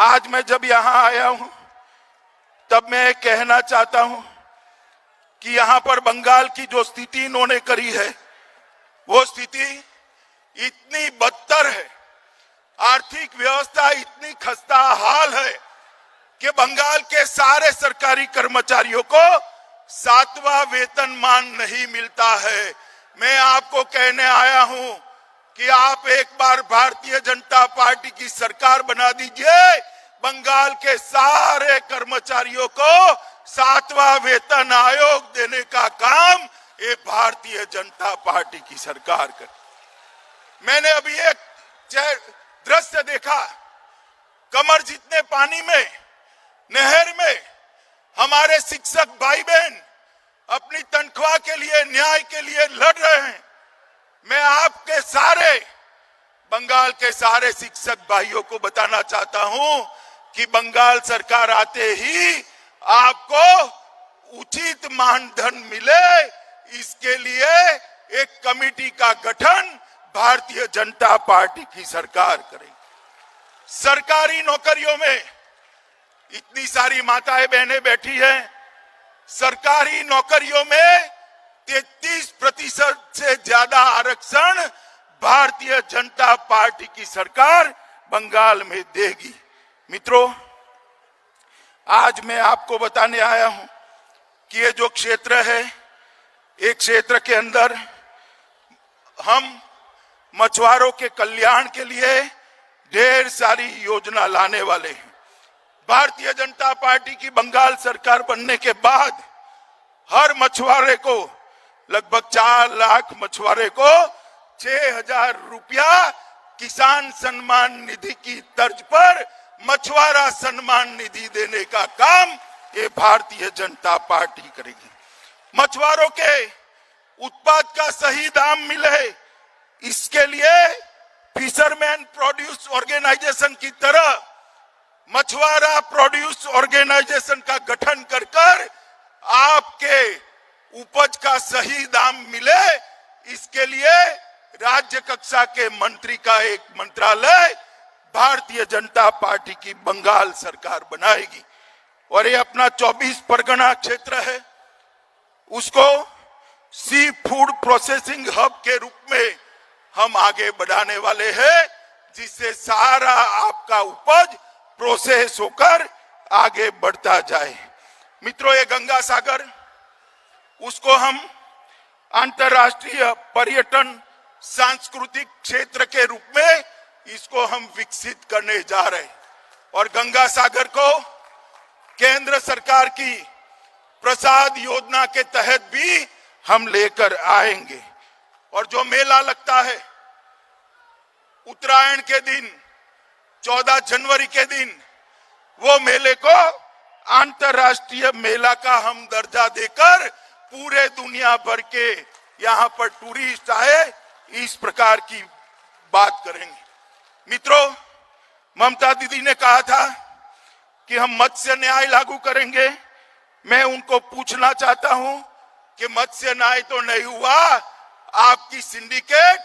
आज मैं जब यहां आया हूं तब मैं कहना चाहता हूं कि यहां पर बंगाल की जो स्थिति इन्होंने करी है वो स्थिति इतनी बदतर है, आर्थिक व्यवस्था इतनी खस्ता हाल है कि बंगाल के सारे सरकारी कर्मचारियों को 7वां वेतनमान नहीं मिलता है। मैं आपको कहने आया हूं कि आप एक बार भारतीय जनता पार्टी की सरकार बना दीजिए, बंगाल के सारे कर्मचारियों को 7वां वेतन आयोग देने का काम ये भारतीय जनता पार्टी की सरकार करे। मैंने अभी एक दृश्य देखा, कमर जितने पानी में नहर में हमारे शिक्षक भाई बहन अपनी तनख्वाह के लिए, न्याय के लिए लड़ रहे हैं। मैं आपके सारे बंगाल के सारे शिक्षक भाइयों को बताना चाहता हूं कि बंगाल सरकार आते ही आपको उचित मानधन मिले, इसके लिए एक कमेटी का गठन भारतीय जनता पार्टी की सरकार करेगी। सरकारी नौकरियों में इतनी सारी माताएं बहनें बैठी हैं, सरकारी नौकरियों में 33% से ज्यादा आरक्षण भारतीय जनता पार्टी की सरकार बंगाल में देगी। मित्रों, आज मैं आपको बताने आया हूं कि ये जो क्षेत्र है, एक क्षेत्र के अंदर हम मछुआरों के कल्याण के लिए ढेर सारी योजना लाने वाले हैं। भारतीय जनता पार्टी की बंगाल सरकार बनने के बाद हर मछुआरे को, लगभग 4 लाख मछुआरे को 6,000 रुपया किसान सम्मान निधि की तर्ज पर मछुआरा सम्मान निधि देने का काम ये भारतीय जनता पार्टी करेगी। मछुआरों के उत्पाद का सही दाम मिले, इसके लिए फिशरमैन प्रोड्यूस ऑर्गेनाइजेशन की तरह मछुआरा प्रोड्यूस ऑर्गेनाइजेशन का गठन कर आपके उपज का सही दाम मिले, इसके लिए राज्य कक्षा के मंत्री का एक मंत्रालय भारतीय जनता पार्टी की बंगाल सरकार बनाएगी। और ये अपना 24 परगना क्षेत्र है, उसको सी फूड प्रोसेसिंग हब के रूप में हम आगे बढ़ाने वाले हैं, जिससे सारा आपका उपज प्रोसेस होकर आगे बढ़ता जाए। मित्रों, ये गंगा सागर, उसको हम अंतर्राष्ट्रीय पर्यटन सांस्कृतिक क्षेत्र के रूप में इसको हम विकसित करने जा रहे हैं। और गंगा सागर को केंद्र सरकार की प्रसाद योजना के तहत भी हम लेकर आएंगे। और जो मेला लगता है उत्तरायण के दिन, 14 जनवरी के दिन, वो मेले को अंतर्राष्ट्रीय मेला का हम दर्जा देकर पूरे दुनिया भर के यहाँ पर टूरिस्ट आए, इस प्रकार की बात करेंगे। मित्रों, ममता दीदी ने कहा था कि हम मत्स्य न्याय लागू करेंगे। मैं उनको पूछना चाहता हूं कि मत्स्य न्याय तो नहीं हुआ, आपकी सिंडिकेट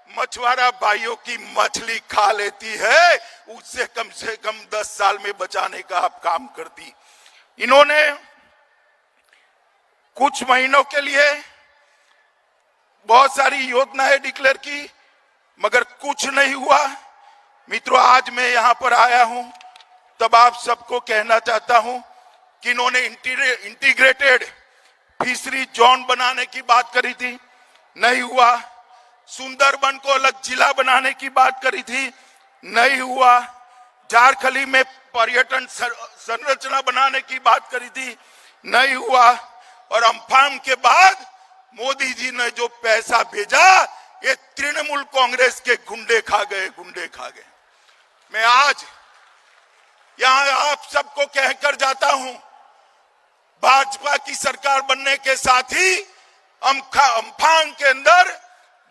मछुआरा भाइयों की मछली खा लेती है, उससे कम 10 साल में बचाने का आप काम करती। इन्होंने कुछ महीनों के लिए बहुत सारी योजनाएं डिक्लेयर की, मगर कुछ नहीं हुआ। मित्रों, आज मैं यहां पर आया हूं तब आप सबको कहना चाहता हूं कि इन्होंने इंटीग्रेटेड फिशरी जोन बनाने की बात करी थी, नहीं हुआ। सुंदरबन को अलग जिला बनाने की बात करी थी, नहीं हुआ। झारखंडी में पर्यटन संरचना बनाने की बात करी थी, नहीं हुआ। और अम्फान के बाद मोदी जी ने जो पैसा भेजा, ये तृणमूल कांग्रेस के गुंडे खा गए। मैं आज यहां आप सबको कहकर जाता हूं, भाजपा की सरकार बनने के साथ ही अम्फान के अंदर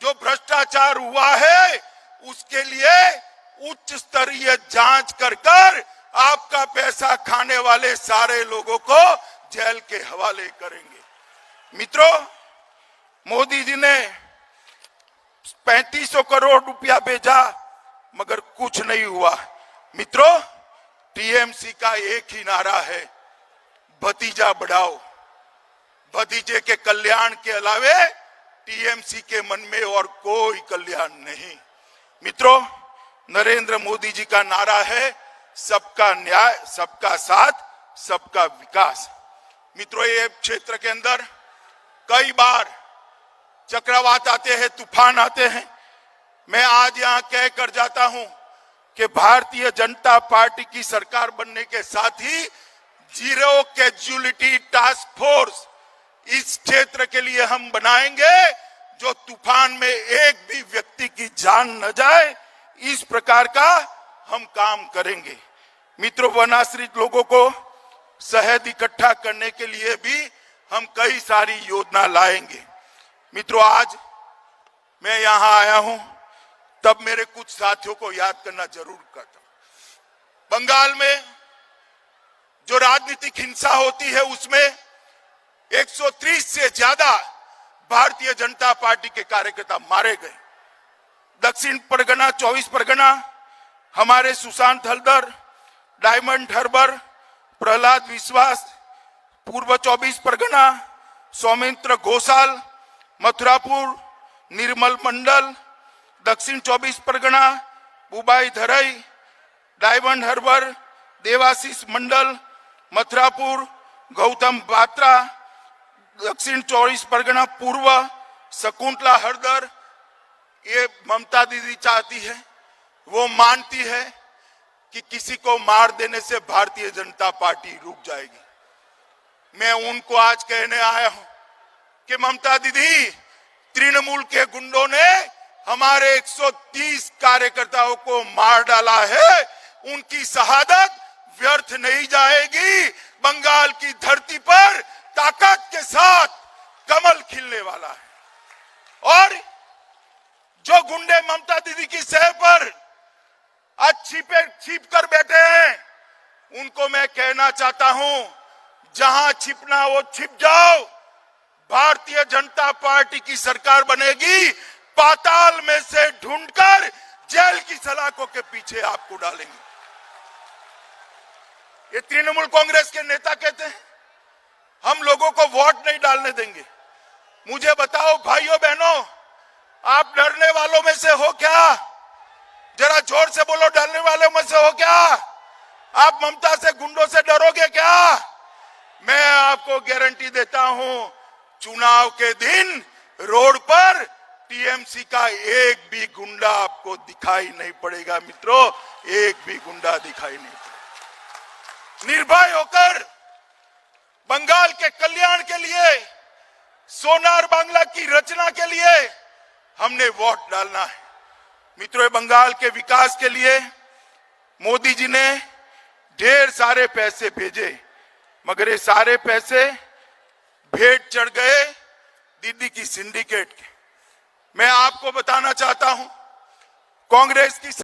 जो भ्रष्टाचार हुआ है, उसके लिए उच्च स्तरीय जांच कर आपका पैसा खाने वाले सारे लोगों को जेल के हवाले करेंगे। मित्रों, मोदी जी ने 3500 करोड़ रुपया भेजा, मगर कुछ नहीं हुआ। मित्रों, टीएमसी का एक ही नारा है, भतीजा बढ़ाओ। भतीजे के कल्याण के अलावे टीएमसी के मन में और कोई कल्याण नहीं। मित्रों, नरेंद्र मोदी जी का नारा है सबका न्याय, सबका साथ, सबका विकास। मित्रों, ये क्षेत्र के अंदर कई बार चक्रवात आते हैं, तूफान आते हैं। मैं आज यहां कह कर जाता हूं कि भारतीय जनता पार्टी की सरकार बनने के साथ ही जीरो कैजुअलिटी टास्क फोर्स इस क्षेत्र के लिए हम बनाएंगे, जो तूफान में एक भी व्यक्ति की जान न जाए, इस प्रकार का हम काम करेंगे। मित्रों, वनाश्रित लोगों को शहद इकट्ठा करने के लिए भी हम कई सारी योजना लाएंगे। मित्रों, आज मैं यहां आया हूं तब मेरे कुछ साथियों को याद करना जरूर करता हूं। बंगाल में जो राजनीतिक हिंसा होती है उसमें 130 से ज्यादा भारतीय जनता पार्टी के कार्यकर्ता मारे गए। दक्षिण परगना, 24 परगना, हमारे सुशांत हलदर, डायमंड हार्बर, प्रहलाद विश्वास, पूर्व 24 परगना, सौमित्र घोषाल, मथुरापुर, निर्मल मंडल, दक्षिण 24 परगना, बुबाई धरई, डायमंड हार्बर, देवाशीष मंडल, मथुरापुर, गौतम बात्रा, दक्षिण 24 परगना पूर्व, शकुंतला हरदर। ये ममता दीदी चाहती है, वो मानती है कि किसी को मार देने से भारतीय जनता पार्टी रुक जाएगी। मैं उनको आज कहने आया हूं कि ममता दीदी, तृणमूल के गुंडों ने हमारे 130 कार्यकर्ताओं को मार डाला है, उनकी शहादत व्यर्थ नहीं जाएगी। बंगाल की धरती पर ताकत के साथ कमल खिलने वाला है। और जो गुंडे ममता दीदी की सह पर आज छिप कर बैठे हैं, उनको मैं कहना चाहता हूं, जहां छिपना वो छिप जाओ। भारतीय जनता पार्टी की सरकार बनेगी, पाताल में से ढूंढकर जेल की सलाखों के पीछे आपको डालेंगे। ये तृणमूल कांग्रेस के नेता कहते हैं हम लोगों को वोट नहीं डालने देंगे। मुझे बताओ भाइयों बहनों, आप डरने वालों में से हो क्या? जरा जोर से बोलो, डरने वालों में से हो क्या? आप ममता से, गुंडों से डरोगे क्या? मैं आपको गारंटी देता हूं, चुनाव के दिन रोड पर टीएमसी का एक भी गुंडा आपको दिखाई नहीं पड़ेगा। मित्रों, एक भी गुंडा दिखाई नहीं पड़ेगा। निर्भय होकर बंगाल के कल्याण के लिए, सोनार बांग्ला की रचना के लिए हमने वोट डालना है। मित्रों, बंगाल के विकास के लिए मोदी जी ने ढेर सारे पैसे भेजे, मगर ये सारे पैसे भेंट चढ़ गए दीदी की सिंडिकेट के। मैं आपको बताना चाहता हूं, कांग्रेस की